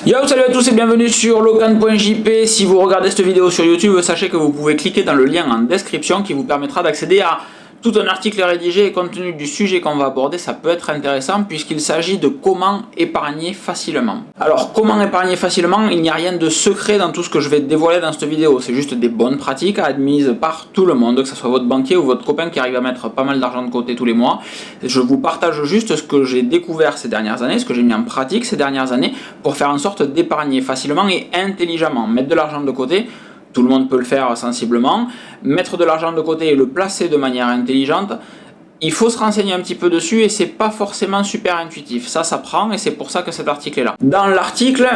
Yo, salut à tous et bienvenue sur Locan.jp. Si vous regardez cette vidéo sur YouTube, sachez que vous pouvez cliquer dans le lien en description qui vous permettra d'accéder à tout un article rédigé et compte tenu du sujet qu'on va aborder, ça peut être intéressant puisqu'il s'agit de comment épargner facilement. Alors, comment épargner facilement? Il n'y a rien de secret dans tout ce que je vais dévoiler dans cette vidéo. C'est juste des bonnes pratiques admises par tout le monde, que ce soit votre banquier ou votre copain qui arrive à mettre pas mal d'argent de côté tous les mois. Je vous partage juste ce que j'ai découvert ces dernières années, ce que j'ai mis en pratique ces dernières années pour faire en sorte d'épargner facilement et intelligemment. Mettre de l'argent de côté. Tout le monde peut le faire sensiblement. Mettre de l'argent de côté et le placer de manière intelligente, il faut se renseigner un petit peu dessus et c'est pas forcément super intuitif. Ça s'apprend et c'est pour ça que cet article est là. Dans l'article,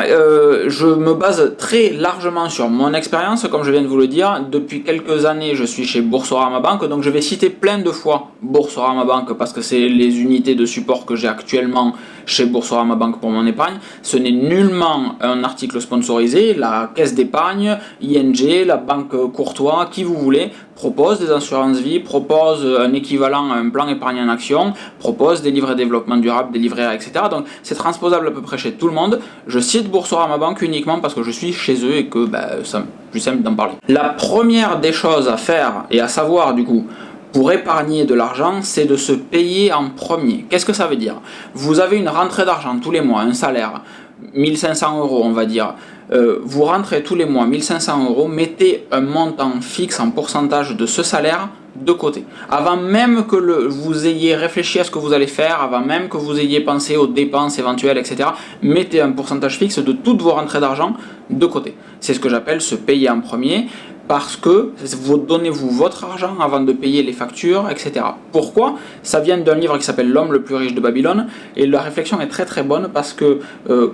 je me base très largement sur mon expérience, comme je viens de vous le dire. Depuis quelques années, je suis chez Boursorama Banque, donc je vais citer plein de fois Boursorama Banque parce que c'est les unités de support que j'ai actuellement chez Boursorama Banque pour mon épargne. Ce n'est nullement un article sponsorisé. La caisse d'épargne, ING, la banque Courtois, qui vous voulez, propose des assurances vie, propose un équivalent à un plan épargne en action, propose des livrets développement durable, des livrets A, etc. Donc c'est transposable à peu près chez tout le monde. Je cite Boursorama Banque uniquement parce que je suis chez eux et que c'est plus simple d'en parler. La première des choses à faire et à savoir du coup, pour épargner de l'argent, c'est de se payer en premier. Qu'est-ce que ça veut dire? Vous avez une rentrée d'argent tous les mois, un salaire, 1500 € on va dire. Vous rentrez tous les mois 1500 €, mettez un montant fixe en pourcentage de ce salaire de côté. Avant même que vous ayez réfléchi à ce que vous allez faire, avant même que vous ayez pensé aux dépenses éventuelles, etc., mettez un pourcentage fixe de toutes vos rentrées d'argent de côté. C'est ce que j'appelle se payer en premier. Parce que vous donnez-vous votre argent avant de payer les factures, etc. Pourquoi? Ça vient d'un livre qui s'appelle L'homme le plus riche de Babylone, et la réflexion est très très bonne parce que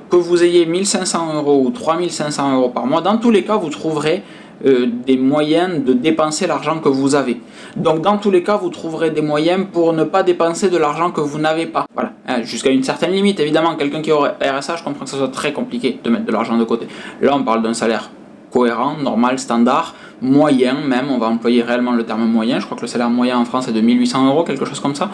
vous ayez 1500 € ou 3500 € par mois, dans tous les cas vous trouverez des moyens de dépenser l'argent que vous avez. Donc dans tous les cas vous trouverez des moyens pour ne pas dépenser de l'argent que vous n'avez pas. Voilà, jusqu'à une certaine limite évidemment. Quelqu'un qui aurait RSA, je comprends que ça soit très compliqué de mettre de l'argent de côté. Là on parle d'un salaire cohérent, normal, standard, moyen même, on va employer réellement le terme moyen, je crois que le salaire moyen en France est de 1800 €, quelque chose comme ça.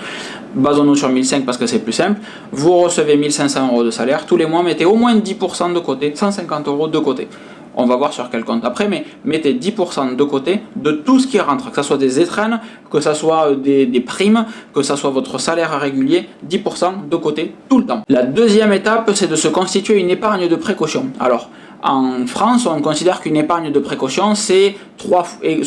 Basons-nous sur 1500 parce que c'est plus simple. Vous recevez 1500 € de salaire, tous les mois mettez au moins 10% de côté, 150 € de côté. On va voir sur quel compte après, mais mettez 10% de côté de tout ce qui rentre, que ce soit des étrennes, que ce soit des primes, que ce soit votre salaire régulier, 10% de côté tout le temps. La deuxième étape, c'est de se constituer une épargne de précaution. Alors, en France, on considère qu'une épargne de précaution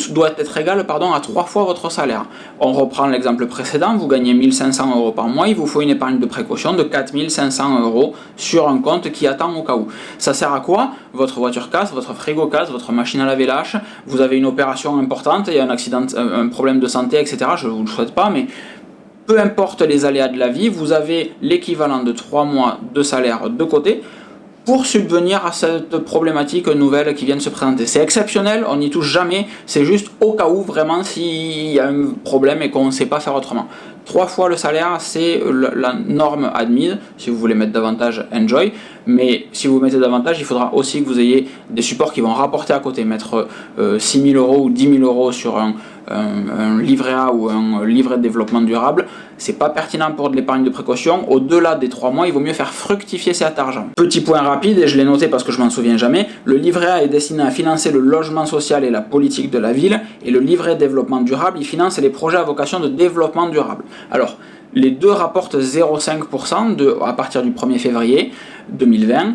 doit être égale à 3 fois votre salaire. On reprend l'exemple précédent, vous gagnez 1500 € par mois, il vous faut une épargne de précaution de 4500 € sur un compte qui attend au cas où. Ça sert à quoi? Votre voiture casse, votre frigo casse, votre machine à laver lâche, vous avez une opération importante, il y a un accident, un problème de santé, etc. Je ne vous le souhaite pas, mais peu importe les aléas de la vie, vous avez l'équivalent de 3 mois de salaire de côté pour subvenir à cette problématique nouvelle qui vient de se présenter. C'est exceptionnel, on n'y touche jamais, c'est juste au cas où vraiment s'il y a un problème et qu'on ne sait pas faire autrement. 3 fois le salaire, c'est la norme admise. Si vous voulez mettre davantage, enjoy. Mais si vous mettez davantage, il faudra aussi que vous ayez des supports qui vont rapporter à côté. Mettre 6 000 € ou 10 000 € sur un livret A ou un livret de développement durable, c'est pas pertinent pour de l'épargne de précaution. Au-delà des 3 mois, il vaut mieux faire fructifier cet argent. Petit point rapide, et je l'ai noté parce que je m'en souviens jamais, le livret A est destiné à financer le logement social et la politique de la ville, et le livret de développement durable, il finance les projets à vocation de développement durable. Alors, les deux rapportent 0,5% à partir du 1er février 2020.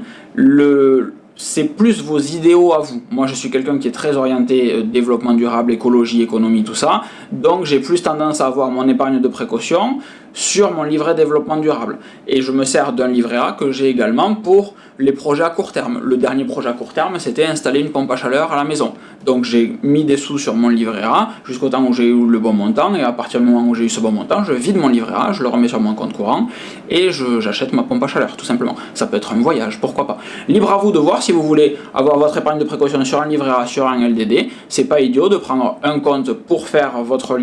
C'est plus vos idéaux à vous. Moi, je suis quelqu'un qui est très orienté développement durable, écologie, économie, tout ça. Donc, j'ai plus tendance à avoir mon épargne de précaution sur mon livret développement durable. Et je me sers d'un livret A que j'ai également pour les projets à court terme. Le dernier projet à court terme, c'était installer une pompe à chaleur à la maison. Donc, j'ai mis des sous sur mon livret A jusqu'au temps où j'ai eu le bon montant. Et à partir du moment où j'ai eu ce bon montant, je vide mon livret A, je le remets sur mon compte courant et j'achète ma pompe à chaleur, tout simplement. Ça peut être un voyage, pourquoi pas. Libre à vous de voir si vous voulez avoir votre épargne de précaution sur un livret A, sur un LDD. C'est pas idiot de prendre un compte pour faire votre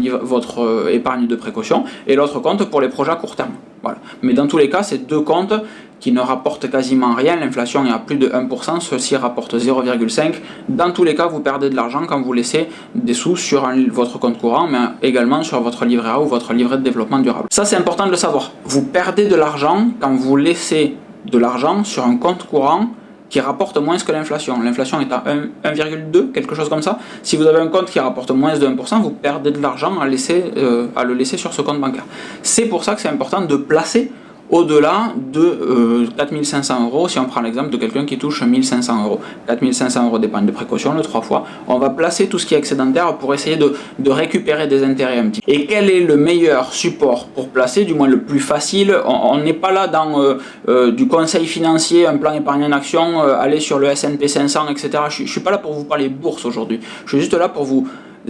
épargne de précaution et l'autre compte pour les projets à court terme. Voilà. Mais dans tous les cas, c'est deux comptes qui ne rapportent quasiment rien. L'inflation est à plus de 1%, ceci rapporte 0,5%. Dans tous les cas, vous perdez de l'argent quand vous laissez des sous sur votre compte courant, mais également sur votre livret A ou votre livret de développement durable. Ça, c'est important de le savoir. Vous perdez de l'argent quand vous laissez de l'argent sur un compte courant qui rapporte moins que l'inflation. L'inflation est à 1,2, quelque chose comme ça. Si vous avez un compte qui rapporte moins de 1%, vous perdez de l'argent à le laisser sur ce compte bancaire. C'est pour ça que c'est important de placer au-delà de 4 500 euros, si on prend l'exemple de quelqu'un qui touche 1 500 euros. 4 500 euros d'épargne de précaution, le 3 fois, on va placer tout ce qui est excédentaire pour essayer de récupérer des intérêts un petit peu. Et quel est le meilleur support pour placer, du moins le plus facile? On n'est pas là dans du conseil financier, un plan épargne en action, aller sur le S&P 500, etc. Je ne suis pas là pour vous parler bourse aujourd'hui, je suis juste là pour vous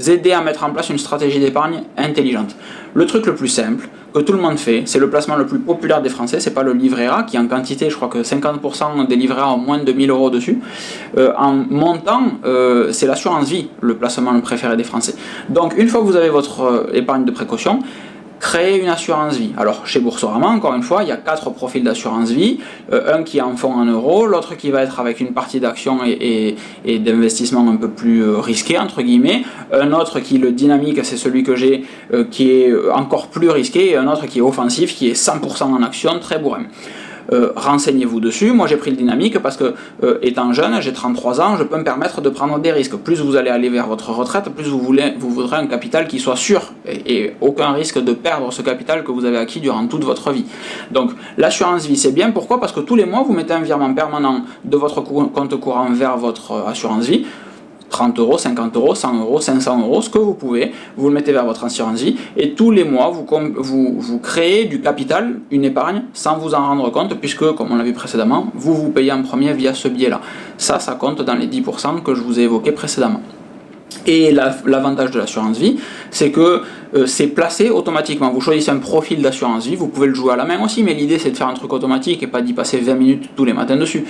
aider à mettre en place une stratégie d'épargne intelligente. Le truc le plus simple, que tout le monde fait, c'est le placement le plus populaire des Français, c'est pas le livret A, qui en quantité, je crois que 50% des livrets A ont moins de 1000 euros dessus. En montant, c'est l'assurance vie, le placement préféré des Français. Donc une fois que vous avez votre épargne de précaution, créer une assurance vie. Alors chez Boursorama, encore une fois, il y a 4 profils d'assurance vie, un qui est en fonds en euros, l'autre qui va être avec une partie d'actions et d'investissement un peu plus risqué entre guillemets, un autre qui, le dynamique, c'est celui que j'ai, qui est encore plus risqué, et un autre qui est offensif, qui est 100% en action, très bourrin. Renseignez-vous dessus. Moi j'ai pris le dynamique parce que étant jeune, j'ai 33 ans, je peux me permettre de prendre des risques. Plus vous allez aller vers votre retraite, plus vous voudrez un capital qui soit sûr et aucun risque de perdre ce capital que vous avez acquis durant toute votre vie. Donc l'assurance vie c'est bien, pourquoi? Parce que tous les mois vous mettez un virement permanent de votre compte courant vers votre assurance vie. 30 euros, 50 euros, 100 euros, 500 euros, ce que vous pouvez, vous le mettez vers votre assurance vie et tous les mois vous créez du capital, une épargne, sans vous en rendre compte, puisque, comme on l'a vu précédemment, vous payez en premier via ce biais-là. Ça compte dans les 10% que je vous ai évoqués précédemment. Et l'avantage de l'assurance vie, c'est que c'est placé automatiquement. Vous choisissez un profil d'assurance vie, vous pouvez le jouer à la main aussi, mais l'idée c'est de faire un truc automatique et pas d'y passer 20 minutes tous les matins dessus.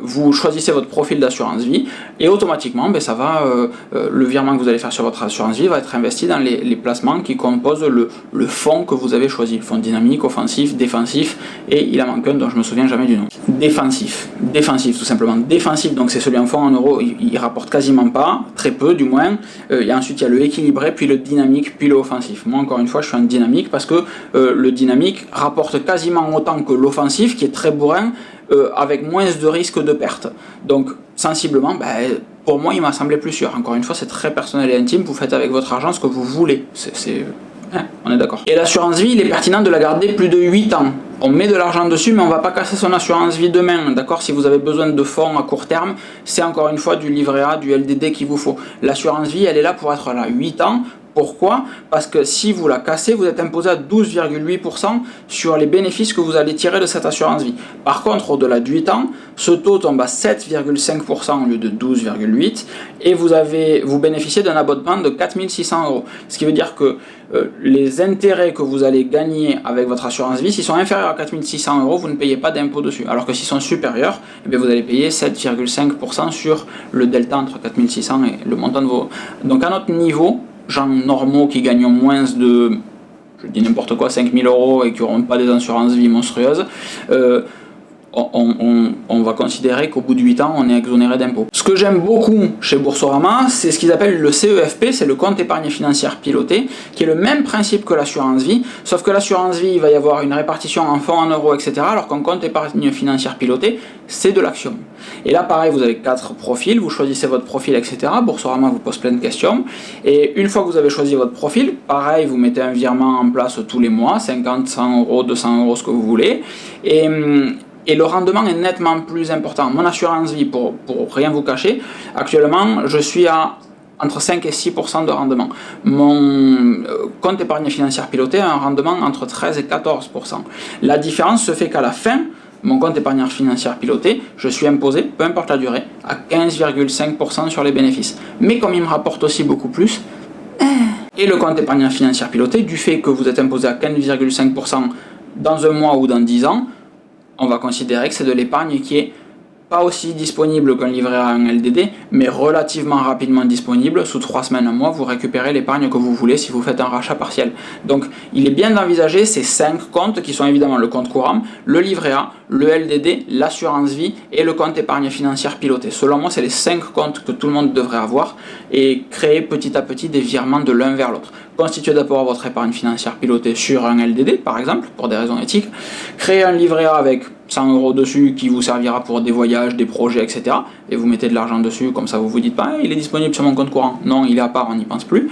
Vous choisissez votre profil d'assurance vie et automatiquement, ça va, le virement que vous allez faire sur votre assurance vie va être investi dans les placements qui composent le fonds que vous avez choisi. Fonds dynamique, offensif, défensif, et il en manque un dont je me souviens jamais du nom. Défensif tout simplement. Défensif, donc c'est celui en fonds en euros, il rapporte quasiment pas, très peu du moins. Et ensuite il y a le équilibré, puis le dynamique, puis le offensif. Moi encore une fois je suis en dynamique parce que le dynamique rapporte quasiment autant que l'offensif qui est très bourrin, avec moins de risques de perte. Donc sensiblement, pour moi il m'a semblé plus sûr. Encore une fois c'est très personnel et intime, vous faites avec votre argent ce que vous voulez. On est d'accord. Et l'assurance vie, il est pertinent de la garder plus de 8 ans. On met de l'argent dessus, mais on ne va pas casser son assurance vie demain. D'accord? Si vous avez besoin de fonds à court terme, c'est encore une fois du livret A, du LDD qu'il vous faut. L'assurance vie, elle est là pour être là 8 ans. Pourquoi? Parce que si vous la cassez, vous êtes imposé à 12,8% sur les bénéfices que vous allez tirer de cette assurance vie. Par contre, au-delà de 8 ans, ce taux tombe à 7,5% au lieu de 12,8% et vous bénéficiez d'un abonnement de 4 600 euros. Ce qui veut dire que les intérêts que vous allez gagner avec votre assurance vie, s'ils sont inférieurs à 4 600 euros, vous ne payez pas d'impôt dessus. Alors que s'ils sont supérieurs, vous allez payer 7,5% sur le delta entre 4 600 et le montant de vos... Donc à notre niveau, gens normaux qui gagnent moins de, je dis n'importe quoi, 5 000 euros et qui n'auront pas des assurances vie monstrueuses, on va considérer qu'au bout de 8 ans, on est exonéré d'impôts. Ce que j'aime beaucoup chez Boursorama, c'est ce qu'ils appellent le CEFP, c'est le compte épargne financière piloté, qui est le même principe que l'assurance vie, sauf que l'assurance vie, il va y avoir une répartition en fonds en euros, etc., alors qu'un compte épargne financière piloté, c'est de l'action. Et là, pareil, vous avez 4 profils, vous choisissez votre profil, etc. Boursorama vous pose plein de questions. Et une fois que vous avez choisi votre profil, pareil, vous mettez un virement en place tous les mois, 50, 100 euros, 200 euros, ce que vous voulez. Et le rendement est nettement plus important. Mon assurance vie, pour rien vous cacher, actuellement, je suis à entre 5 et 6% de rendement. Mon compte épargne financière piloté a un rendement entre 13 et 14%. La différence se fait qu'à la fin, mon compte épargne financière piloté, je suis imposé, peu importe la durée, à 15,5% sur les bénéfices. Mais comme il me rapporte aussi beaucoup plus, et le compte épargne financière piloté, du fait que vous êtes imposé à 15,5% dans un mois ou dans 10 ans, on va considérer que c'est de l'épargne qui est pas aussi disponible qu'un livret A en LDD, mais relativement rapidement disponible. Sous 3 semaines, un mois, vous récupérez l'épargne que vous voulez si vous faites un rachat partiel. Donc, il est bien d'envisager ces 5 comptes qui sont évidemment le compte courant, le livret A, le LDD, l'assurance vie et le compte épargne financière piloté. Selon moi, c'est les 5 comptes que tout le monde devrait avoir et créer petit à petit des virements de l'un vers l'autre. Constituez d'abord votre épargne financière pilotée sur un LDD, par exemple, pour des raisons éthiques. Créez un livret A avec 100 € dessus qui vous servira pour des voyages, des projets, etc. Et vous mettez de l'argent dessus, comme ça vous vous dites pas, il est disponible sur mon compte courant. Non, il est à part, on n'y pense plus.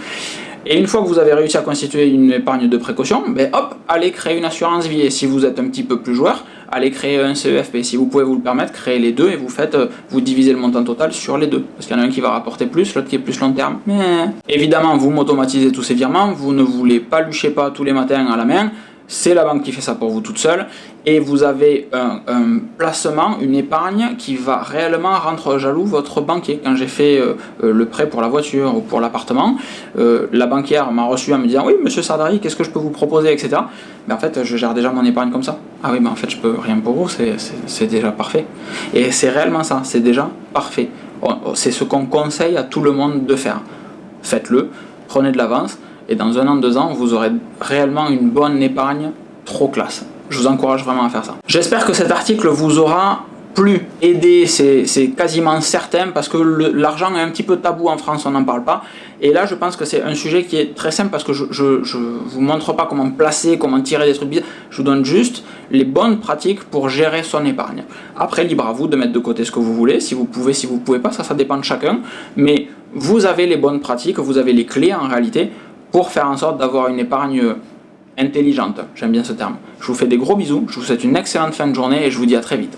Et une fois que vous avez réussi à constituer une épargne de précaution, ben hop, allez créer une assurance vie. Et si vous êtes un petit peu plus joueur, allez créer un CEFP. Si vous pouvez vous le permettre, créez les deux et vous divisez le montant total sur les deux. Parce qu'il y en a un qui va rapporter plus, l'autre qui est plus long terme. Mais évidemment, vous m'automatisez tous ces virements, vous ne vous les paluchez pas tous les matins à la main. C'est la banque qui fait ça pour vous toute seule et vous avez un placement, une épargne qui va réellement rendre jaloux votre banquier. Quand j'ai fait le prêt pour la voiture ou pour l'appartement, la banquière m'a reçu en me disant « Oui, monsieur Sardari, qu'est-ce que je peux vous proposer, etc. » Mais en fait, je gère déjà mon épargne comme ça. Ah oui, mais en fait, je peux rien pour vous, c'est déjà parfait. Et c'est réellement ça, c'est déjà parfait. C'est ce qu'on conseille à tout le monde de faire. Faites-le, prenez de l'avance. Et dans 1 an, 2 ans, vous aurez réellement une bonne épargne trop classe. Je vous encourage vraiment à faire ça. J'espère que cet article vous aura plu, aidé, c'est quasiment certain, parce que l'argent est un petit peu tabou en France, on n'en parle pas. Et là, je pense que c'est un sujet qui est très simple, parce que je vous montre pas comment placer, comment tirer des trucs bizarres. Je vous donne juste les bonnes pratiques pour gérer son épargne. Après, libre à vous de mettre de côté ce que vous voulez, si vous pouvez pas, ça dépend de chacun. Mais vous avez les bonnes pratiques, vous avez les clés en réalité, pour faire en sorte d'avoir une épargne intelligente. J'aime bien ce terme. Je vous fais des gros bisous, je vous souhaite une excellente fin de journée et je vous dis à très vite.